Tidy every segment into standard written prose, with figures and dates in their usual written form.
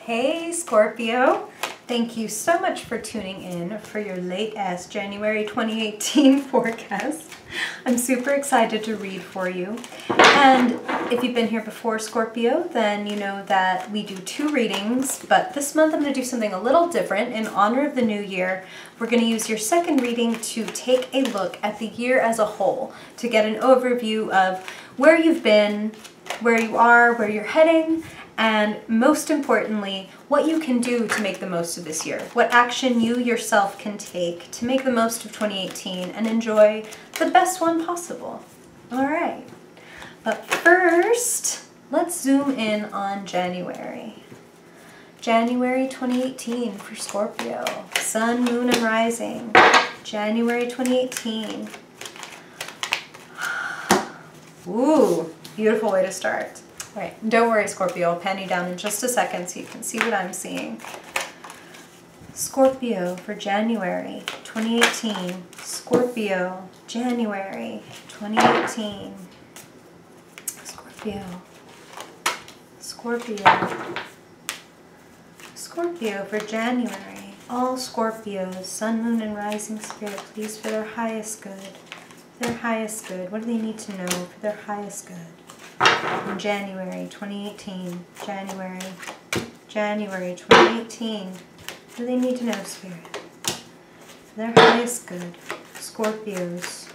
Hey Scorpio, thank you so much for tuning in for your late-ass January 2018 forecast. I'm super excited to read for you. And if you've been here before, Scorpio, then you know that we do 2 readings, but this month I'm going to do something a little different. In honor of the new year, we're going to use your second reading to take a look at the year as a whole, to get an overview of where you've been, where you are, where you're heading, and most importantly, what you can do to make the most of this year. What action you yourself can take to make the most of 2018 and enjoy the best one possible. All right, but first, let's zoom in on January. January 2018 for Scorpio. Sun, moon, and rising. January 2018. Ooh, beautiful way to start. All right, don't worry, Scorpio. I'll pan you down in just a second so you can see what I'm seeing. Scorpio for January 2018. Scorpio, January 2018. Scorpio. Scorpio. Scorpio for January. All Scorpios, sun, moon, and rising spirit, please, for their highest good. Their highest good. What do they need to know for their highest good? In January 2018, January 2018. What do they need to know, Spirit? For their highest good. Scorpios.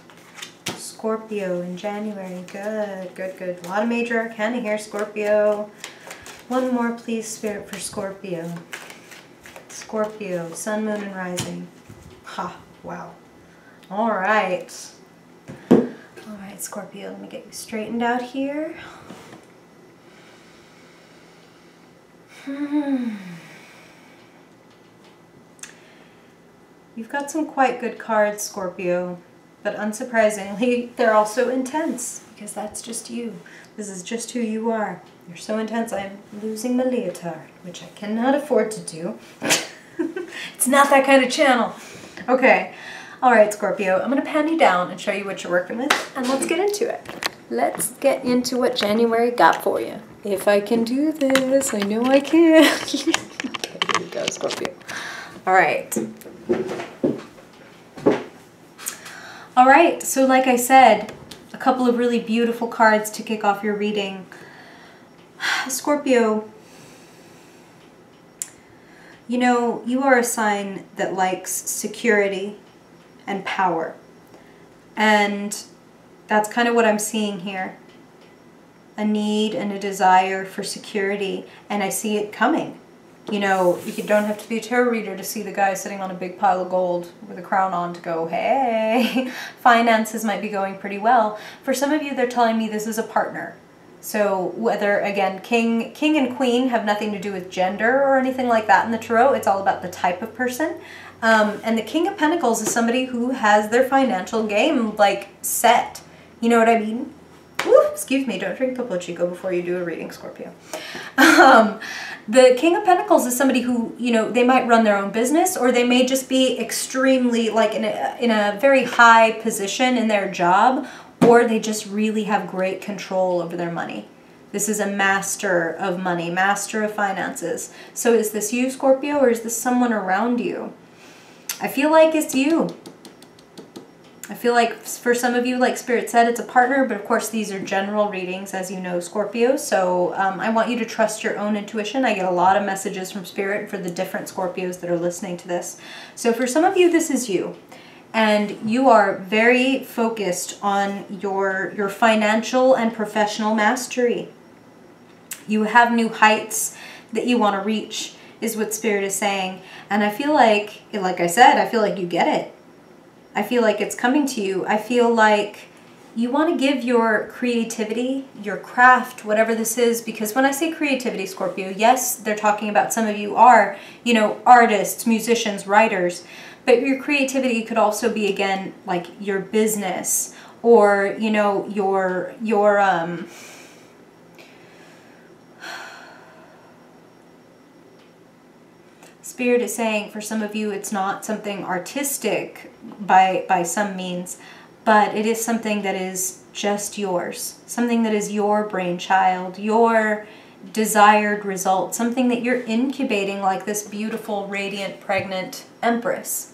Scorpio in January. Good, good, good. A lot of major arcana here, Scorpio. One more, please, Spirit, for Scorpio. Scorpio, sun, moon, and rising. Ha, wow. All right. All right, Scorpio, let me get you straightened out here. You've got some quite good cards, Scorpio, but unsurprisingly, they're also intense, because that's just you. This is just who you are. You're so intense, I'm losing my leotard, which I cannot afford to do. It's not that kind of channel. Okay. All right, Scorpio, I'm going to pan you down and show you what you're working with, and let's get into it. Let's get into what January got for you. If I can do this, I know I can. Okay, here we go, Scorpio. All right. All right, so like I said, a couple of really beautiful cards to kick off your reading. Scorpio, you know, you are a sign that likes security and power. And that's kind of what I'm seeing here. A need and a desire for security, and I see it coming. You know, you don't have to be a tarot reader to see the guy sitting on a big pile of gold with a crown on to go, hey, finances might be going pretty well. For some of you, they're telling me this is a partner. So whether, again, king and queen have nothing to do with gender or anything like that in the tarot. It's all about the type of person. And the King of Pentacles is somebody who has their financial game, like, set. You know what I mean? Ooh, excuse me, don't drink Topo Chico before you do a reading, Scorpio. The King of Pentacles is somebody who, you know, they might run their own business, or they may just be extremely, like, in a very high position in their job, or they just really have great control over their money. This is a master of money, master of finances. So is this you, Scorpio, or is this someone around you? I feel like it's you. I feel like for some of you, like Spirit said, it's a partner, but of course these are general readings, as you know, Scorpio. So I want you to trust your own intuition. I get a lot of messages from Spirit for the different Scorpios that are listening to this. So for some of you, this is you. And you are very focused on your financial and professional mastery. You have new heights that you want to reach, is what Spirit is saying. And I feel like I said, I feel like you get it. I feel like it's coming to you. I feel like you want to give your creativity, your craft, whatever this is, because when I say creativity, Scorpio, yes, they're talking about some of you are, you know, artists, musicians, writers, but your creativity could also be, again, like your business, or, you know, your Spirit is saying for some of you it's not something artistic by some means, but it is something that is just yours, something that is your brainchild, your desired result, something that you're incubating, like this beautiful, radiant, pregnant empress.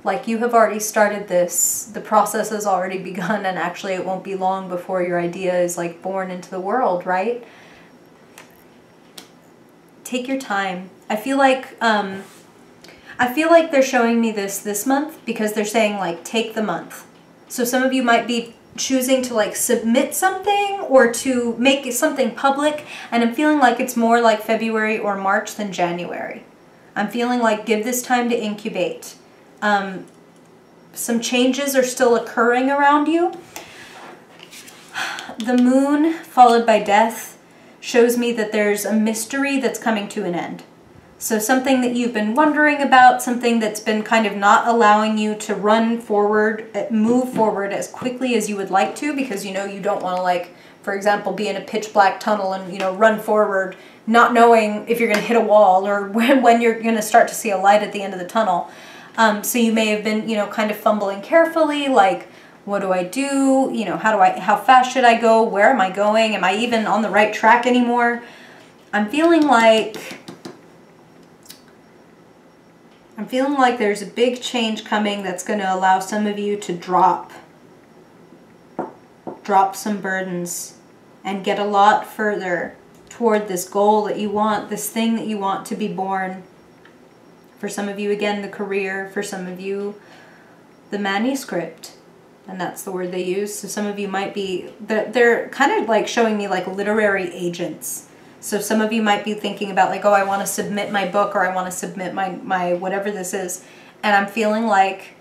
Like you have already started this, the process has already begun, and actually it won't be long before your idea is like born into the world, right? Take your time. I feel like they're showing me this month because they're saying like take the month. So some of you might be choosing to like submit something or to make something public, and I'm feeling like it's more like February or March than January. I'm feeling like give this time to incubate. Some changes are still occurring around you. The moon followed by death shows me that there's a mystery that's coming to an end. So something that you've been wondering about, something that's been kind of not allowing you to run forward, move forward as quickly as you would like to, because you know you don't want to, like, for example, be in a pitch black tunnel and, you know, run forward not knowing if you're going to hit a wall or when you're going to start to see a light at the end of the tunnel. So you may have been, you know, kind of fumbling carefully, like, what do I do? You know, how fast should I go? Where am I going? Am I even on the right track anymore? I'm feeling like there's a big change coming that's going to allow some of you to drop some burdens and get a lot further toward this goal that you want, this thing that you want to be born. For some of you, again, the career. For some of you, the manuscript. And that's the word they use. So some of you might be, they're kind of like showing me like literary agents. So some of you might be thinking about like, oh, I want to submit my book, or I want to submit my whatever this is. And I'm feeling like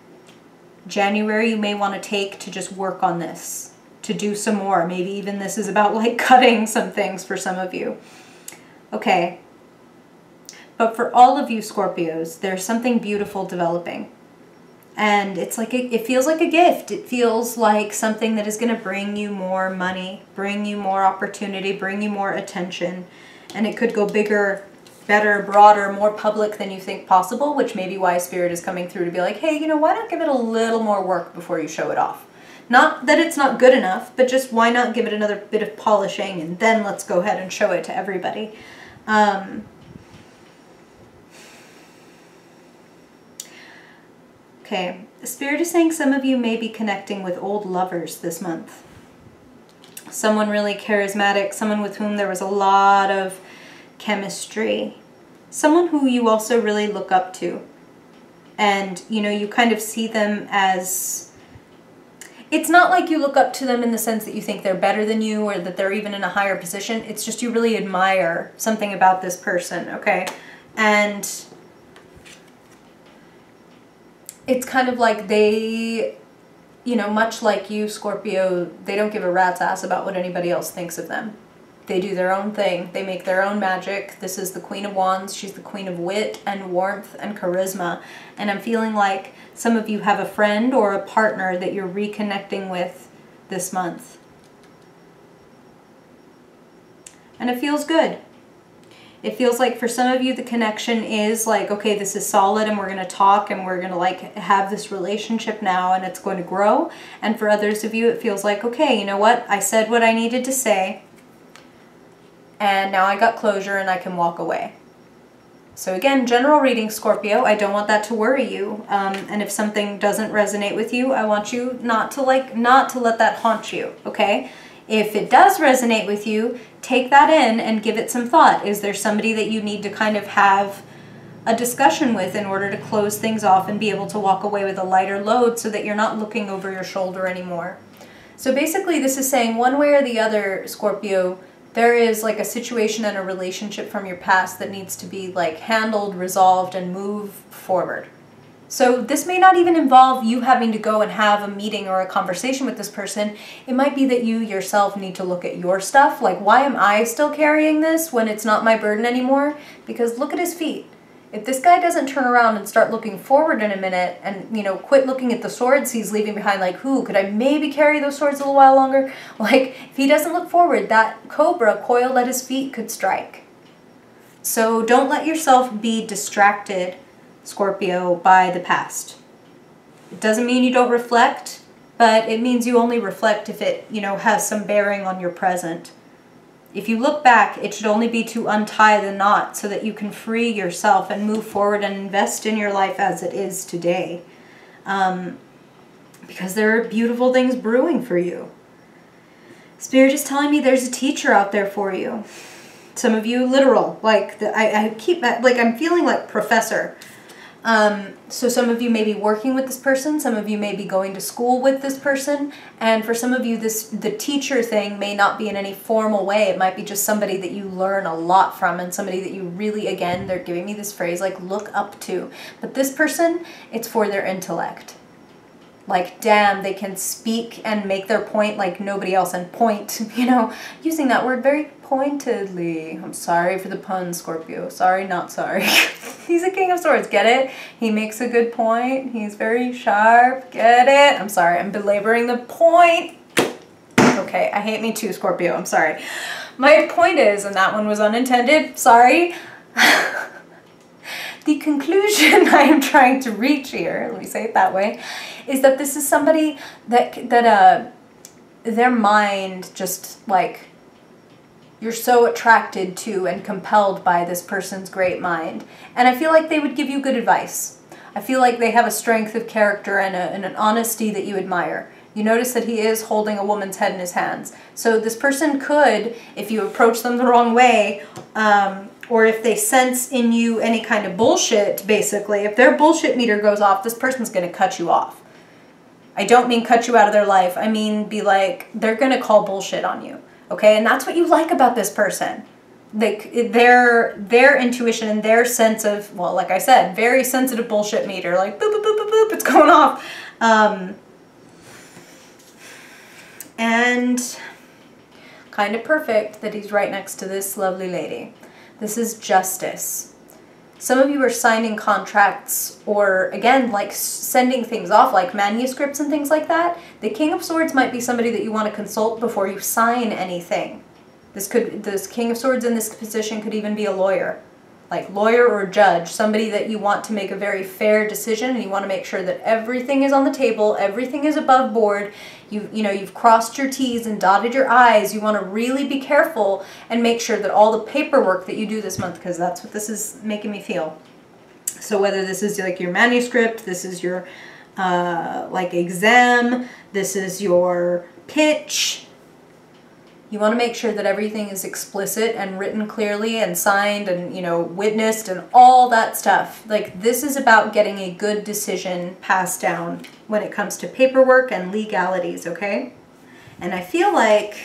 January you may want to take to just work on this, to do some more. Maybe even this is about like cutting some things for some of you. Okay. But for all of you Scorpios, there's something beautiful developing. And it's like, it feels like a gift. It feels like something that is going to bring you more money, bring you more opportunity, bring you more attention. And it could go bigger, better, broader, more public than you think possible, which may be why Spirit is coming through to be like, hey, you know, why not give it a little more work before you show it off? Not that it's not good enough, but just why not give it another bit of polishing, and then let's go ahead and show it to everybody. Okay, Spirit is saying some of you may be connecting with old lovers this month. Someone really charismatic, someone with whom there was a lot of chemistry. Someone who you also really look up to. And, you know, you kind of see them as... It's not like you look up to them in the sense that you think they're better than you or that they're even in a higher position. It's just you really admire something about this person, okay? And... it's kind of like they, you know, much like you, Scorpio, they don't give a rat's ass about what anybody else thinks of them. They do their own thing. They make their own magic. This is the Queen of Wands. She's the Queen of Wit and Warmth and Charisma. And I'm feeling like some of you have a friend or a partner that you're reconnecting with this month. And it feels good. It feels like for some of you the connection is like, okay, this is solid and we're going to talk and we're going to like have this relationship now and it's going to grow. And for others of you it feels like, okay, you know what? I said what I needed to say and now I got closure and I can walk away. So again, general reading, Scorpio, I don't want that to worry you. And if something doesn't resonate with you, I want you not to let that haunt you, okay? If it does resonate with you, take that in and give it some thought. Is there somebody that you need to kind of have a discussion with in order to close things off and be able to walk away with a lighter load so that you're not looking over your shoulder anymore? So basically this is saying one way or the other, Scorpio, there is like a situation and a relationship from your past that needs to be like handled, resolved, and move forward. So this may not even involve you having to go and have a meeting or a conversation with this person. It might be that you yourself need to look at your stuff. Like, why am I still carrying this when it's not my burden anymore? Because look at his feet. If this guy doesn't turn around and start looking forward in a minute and, you know, quit looking at the swords he's leaving behind, like, could I maybe carry those swords a little while longer? Like, if he doesn't look forward, that cobra coiled at his feet could strike. So don't let yourself be distracted, Scorpio, by the past. It doesn't mean you don't reflect, but it means you only reflect if it, you know, has some bearing on your present. If you look back, it should only be to untie the knot so that you can free yourself and move forward and invest in your life as it is today. Because there are beautiful things brewing for you. Spirit is telling me there's a teacher out there for you. Some of you literal, like I keep like I'm feeling like professor. So some of you may be working with this person, some of you may be going to school with this person, and for some of you the teacher thing may not be in any formal way. It might be just somebody that you learn a lot from and somebody that you really, again, they're giving me this phrase like look up to. But this person, it's for their intellect. Like, damn, they can speak and make their point like nobody else, and point, you know, using that word very pointedly. I'm sorry for the pun, Scorpio. Sorry, not sorry. He's a King of Swords, get it? He makes a good point. He's very sharp, get it? I'm sorry, I'm belaboring the point. Okay, I hate me too, Scorpio, I'm sorry. My point is, and that one was unintended, sorry. The conclusion I am trying to reach here, let me say it that way, is that this is somebody that their mind just like, you're so attracted to and compelled by this person's great mind. And I feel like they would give you good advice. I feel like they have a strength of character and an honesty that you admire. You notice that he is holding a woman's head in his hands. So this person could, if you approach them the wrong way, or if they sense in you any kind of bullshit, basically, if their bullshit meter goes off, this person's going to cut you off. I don't mean cut you out of their life. I mean be like, they're going to call bullshit on you. Okay? And that's what you like about this person. Like their intuition and their sense of, well, like I said, very sensitive bullshit meter. Like, boop, boop, boop, boop, boop, it's going off. And kind of perfect that he's right next to this lovely lady. This is justice. Some of you are signing contracts or, again, like sending things off, like manuscripts and things like that. The King of Swords might be somebody that you want to consult before you sign anything. This King of Swords in this position could even be a lawyer. Like lawyer or judge, somebody that you want to make a very fair decision and you want to make sure that everything is on the table, everything is above board. You've crossed your T's and dotted your I's. You want to really be careful and make sure that all the paperwork that you do this month, because that's what this is making me feel. So whether this is like your manuscript, this is your like exam, this is your pitch, you want to make sure that everything is explicit and written clearly and signed and, witnessed and all that stuff. Like, this is about getting a good decision passed down when it comes to paperwork and legalities, okay? And I feel like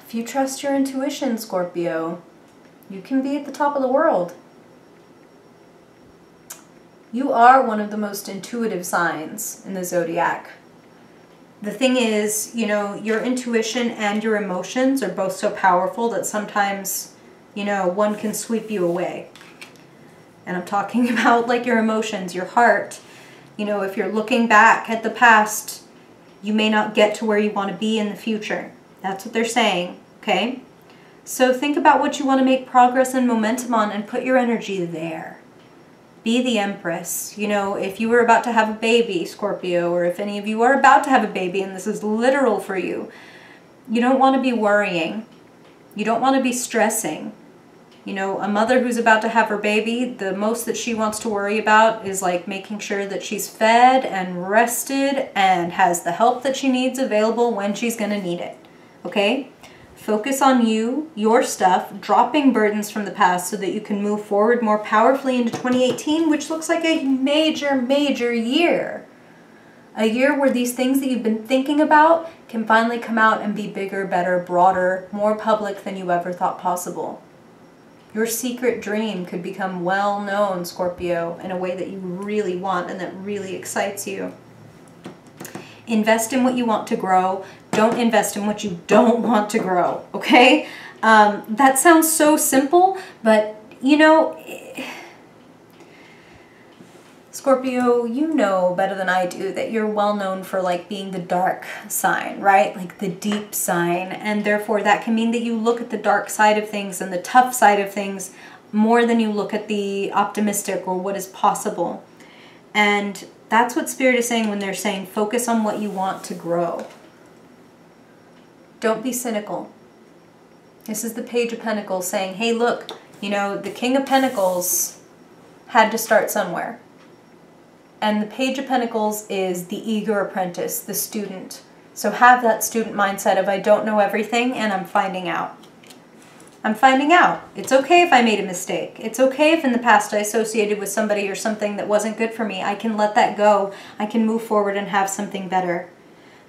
if you trust your intuition, Scorpio, you can be at the top of the world. You are one of the most intuitive signs in the zodiac. The thing is, your intuition and your emotions are both so powerful that sometimes, one can sweep you away. And I'm talking about like your emotions, your heart. If you're looking back at the past, you may not get to where you want to be in the future. That's what they're saying, okay? So think about what you want to make progress and momentum on and put your energy there. Be the Empress. If you were about to have a baby, Scorpio, or if any of you are about to have a baby, and this is literal for you, you don't want to be worrying. You don't want to be stressing. A mother who's about to have her baby, the most that she wants to worry about is like making sure that she's fed and rested and has the help that she needs available when she's going to need it. Okay? Focus on you, your stuff, dropping burdens from the past so that you can move forward more powerfully into 2018, which looks like a major, major year. A year where these things that you've been thinking about can finally come out and be bigger, better, broader, more public than you ever thought possible. Your secret dream could become well known, Scorpio, in a way that you really want and that really excites you. Invest in what you want to grow. Don't invest in what you don't want to grow, okay? That sounds so simple, but, Scorpio, you know better than I do that you're well known for, like, being the dark sign, right? Like, the deep sign, and therefore that can mean that you look at the dark side of things and the tough side of things more than you look at the optimistic or what is possible. And that's what Spirit is saying when they're saying focus on what you want to grow. Don't be cynical. This is the Page of Pentacles saying, hey, look, you know, the King of Pentacles had to start somewhere. And the Page of Pentacles is the eager apprentice, the student. So have that student mindset of, I don't know everything and I'm finding out. I'm finding out. It's okay if I made a mistake. It's okay if in the past I associated with somebody or something that wasn't good for me. I can let that go. I can move forward and have something better.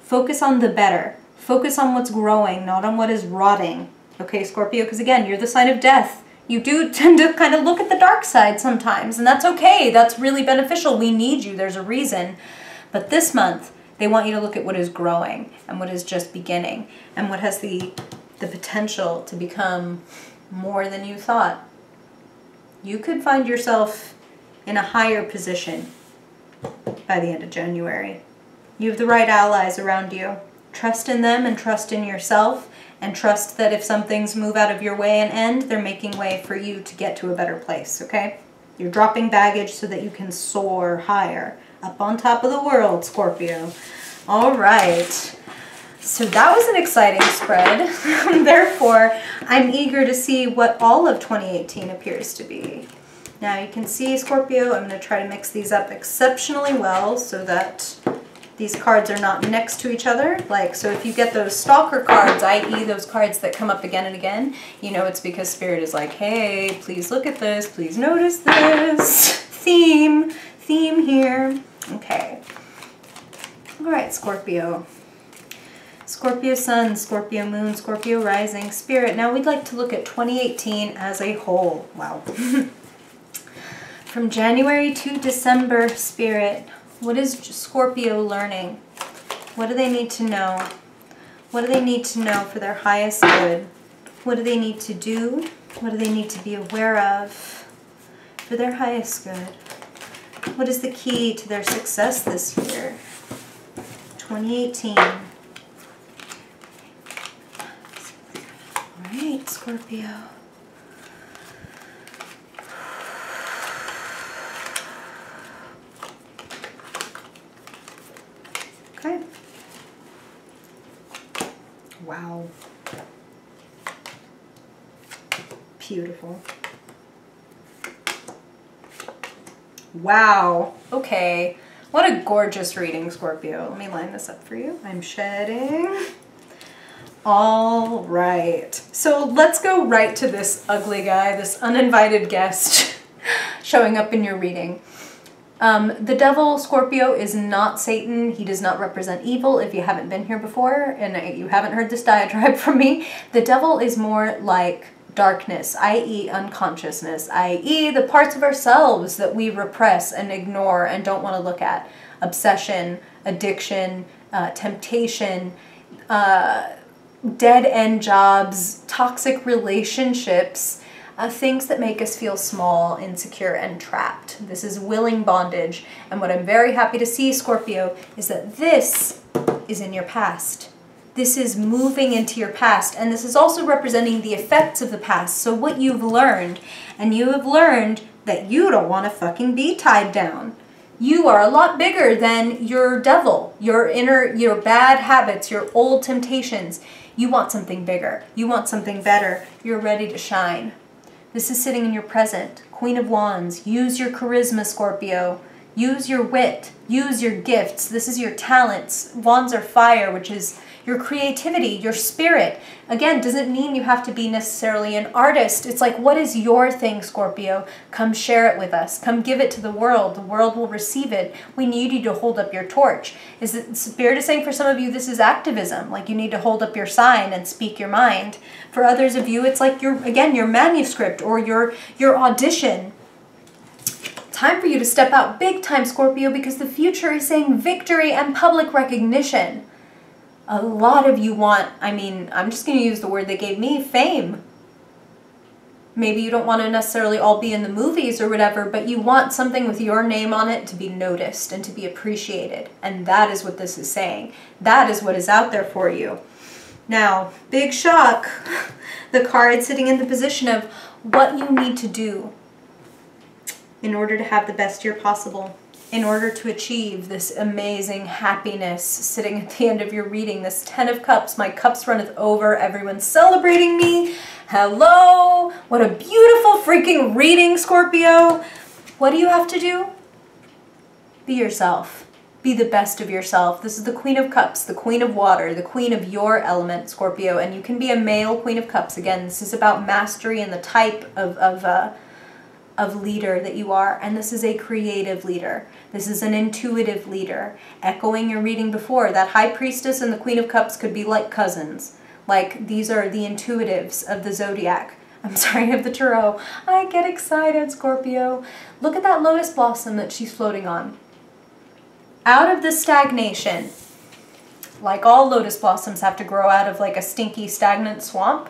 Focus on the better. Focus on what's growing, not on what is rotting. Okay, Scorpio, because again, you're the sign of death. You do tend to kind of look at the dark side sometimes, and that's okay. That's really beneficial. We need you. There's a reason. But this month, they want you to look at what is growing and what is just beginning and what has the potential to become more than you thought. You could find yourself in a higher position by the end of January. You have the right allies around you. Trust in them and trust in yourself, and trust that if some things move out of your way and end, they're making way for you to get to a better place, okay? You're dropping baggage so that you can soar higher, up on top of the world, Scorpio. All right. So that was an exciting spread. Therefore, I'm eager to see what all of 2018 appears to be. Now you can see, Scorpio, I'm going to try to mix these up exceptionally well so that these cards are not next to each other. Like, so if you get those stalker cards, i.e. those cards that come up again and again, you know it's because Spirit is like, hey, please look at this, please notice this. Theme here. Okay. All right, Scorpio. Scorpio Sun, Scorpio Moon, Scorpio Rising, Spirit. Now we'd like to look at 2018 as a whole. Wow. From January to December, Spirit, what is Scorpio learning? What do they need to know? What do they need to know for their highest good? What do they need to do? What do they need to be aware of for their highest good? What is the key to their success this year? 2018. Alright, Scorpio. Okay. Wow. Beautiful. Wow. Okay. What a gorgeous reading, Scorpio. Let me line this up for you. I'm shedding. All right. So let's go right to this ugly guy, this uninvited guest showing up in your reading. The devil, Scorpio, is not Satan. He does not represent evil. If you haven't been here before and you haven't heard this diatribe from me, the devil is more like darkness, i.e. unconsciousness, i.e. the parts of ourselves that we repress and ignore and don't want to look at. Obsession, addiction, temptation, dead-end jobs, toxic relationships, things that make us feel small, insecure, and trapped. This is willing bondage. And what I'm very happy to see, Scorpio, is that this is in your past. This is moving into your past. And this is also representing the effects of the past. So what you've learned, and you have learned that you don't want to fucking be tied down. You are a lot bigger than your devil, your bad habits, your old temptations. You want something bigger. You want something better. You're ready to shine. This is sitting in your present. Queen of Wands. Use your charisma, Scorpio. Use your wit. Use your gifts. This is your talents. Wands are fire, which is your creativity, your spirit. Again, doesn't mean you have to be necessarily an artist. It's like, what is your thing, Scorpio? Come share it with us. Come give it to the world. The world will receive it. We need you to hold up your torch. Spirit is saying for some of you, this is activism. Like you need to hold up your sign and speak your mind. For others of you, it's like your manuscript or your audition. Time for you to step out big time, Scorpio, because the future is saying victory and public recognition. A lot of you want, I'm just going to use the word they gave me, fame. Maybe you don't want to necessarily all be in the movies or whatever, but you want something with your name on it to be noticed and to be appreciated. And that is what this is saying. That is what is out there for you. Now, big shock, the card sitting in the position of what you need to do in order to have the best year possible. in order to achieve this amazing happiness sitting at the end of your reading, this 10 of Cups, my cups runneth over, everyone's celebrating me. Hello, what a beautiful freaking reading, Scorpio. What do you have to do? Be yourself. Be the best of yourself. This is the Queen of Cups, the Queen of Water, the Queen of your element, Scorpio, and you can be a male Queen of Cups. Again, this is about mastery and the type of leader that you are, and this is a creative leader. This is an intuitive leader. Echoing your reading before, that High Priestess and the Queen of Cups could be like cousins. Like, these are the intuitives of the zodiac. I'm sorry, of the tarot. I get excited, Scorpio. Look at that lotus blossom that she's floating on. Out of the stagnation, like all lotus blossoms have to grow out of like a stinky, stagnant swamp,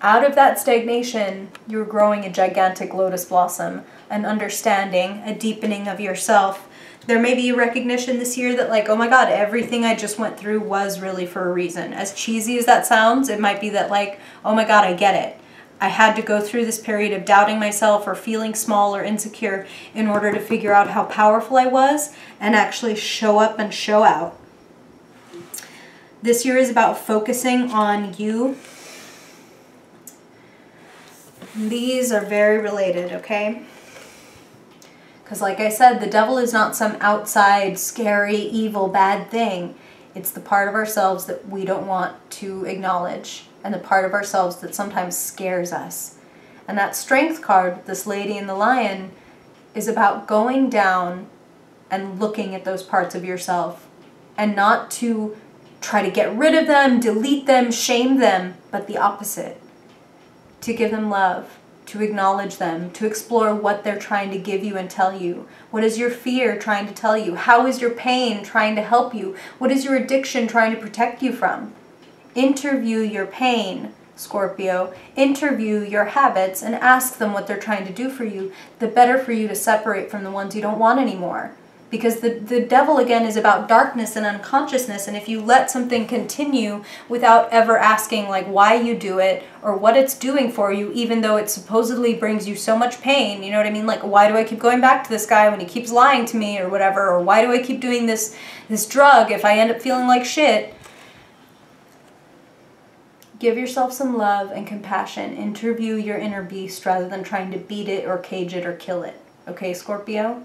out of that stagnation, you're growing a gigantic lotus blossom, an understanding, a deepening of yourself. There may be a recognition this year that like, oh my God, everything I just went through was really for a reason. As cheesy as that sounds, it might be that like, oh my God, I get it. I had to go through this period of doubting myself or feeling small or insecure in order to figure out how powerful I was and actually show up and show out. This year is about focusing on you. These are very related, okay? Because like I said, the devil is not some outside, scary, evil, bad thing. It's the part of ourselves that we don't want to acknowledge, and the part of ourselves that sometimes scares us. And that Strength card, this lady and the lion, is about going down and looking at those parts of yourself, and not to try to get rid of them, delete them, shame them, but the opposite. To give them love, to acknowledge them, to explore what they're trying to give you and tell you. What is your fear trying to tell you? How is your pain trying to help you? What is your addiction trying to protect you from? Interview your pain, Scorpio. Interview your habits and ask them what they're trying to do for you. The better for you to separate from the ones you don't want anymore. Because the devil, again, is about darkness and unconsciousness, and if you let something continue without ever asking like why you do it or what it's doing for you, even though it supposedly brings you so much pain, you know what I mean? Like, why do I keep going back to this guy when he keeps lying to me or whatever, or why do I keep doing this drug if I end up feeling like shit? Give yourself some love and compassion. Interview your inner beast rather than trying to beat it or cage it or kill it. Okay, Scorpio?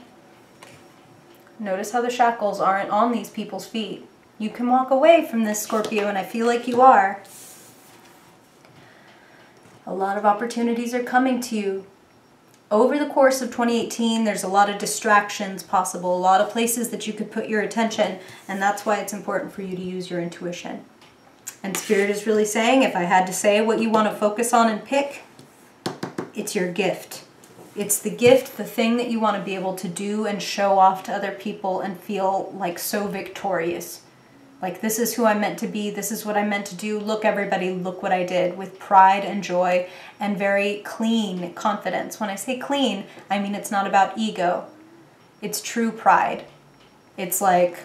Notice how the shackles aren't on these people's feet. You can walk away from this, Scorpio, and I feel like you are. A lot of opportunities are coming to you. Over the course of 2018, there's a lot of distractions possible, a lot of places that you could put your attention, and that's why it's important for you to use your intuition. And Spirit is really saying, if I had to say what you want to focus on and pick, it's your gift. It's the gift, the thing that you want to be able to do and show off to other people and feel like so victorious. Like, this is who I'm meant to be, this is what I'm meant to do, look everybody, look what I did, with pride and joy and very clean confidence. When I say clean, I mean it's not about ego. It's true pride. It's like,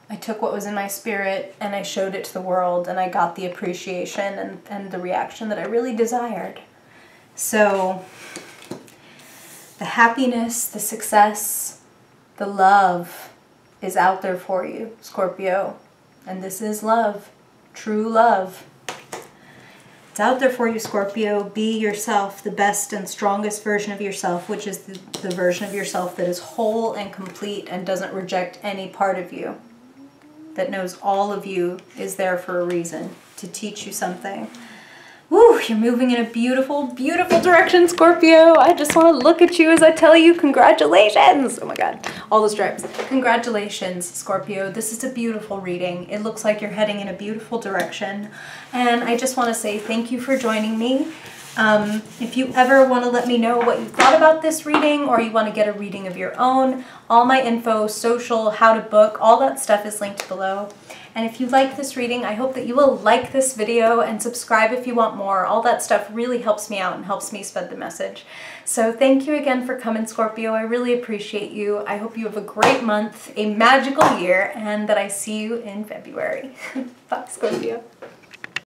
I took what was in my spirit and I showed it to the world and I got the appreciation and the reaction that I really desired. So, the happiness, the success, the love is out there for you, Scorpio. And this is love, true love. It's out there for you, Scorpio. Be yourself, the best and strongest version of yourself, which is the version of yourself that is whole and complete and doesn't reject any part of you. That knows all of you is there for a reason, to teach you something. Woo, you're moving in a beautiful, beautiful direction, Scorpio. I just want to look at you as I tell you congratulations. Oh my God, all the stripes. Congratulations, Scorpio. This is a beautiful reading. It looks like you're heading in a beautiful direction. And I just want to say thank you for joining me. If you ever want to let me know what you thought about this reading, or you want to get a reading of your own, all my info, social, how to book, all that stuff is linked below. And if you like this reading, I hope that you will like this video and subscribe if you want more. All that stuff really helps me out and helps me spread the message. So thank you again for coming, Scorpio. I really appreciate you. I hope you have a great month, a magical year, and that I see you in February. Bye, Scorpio.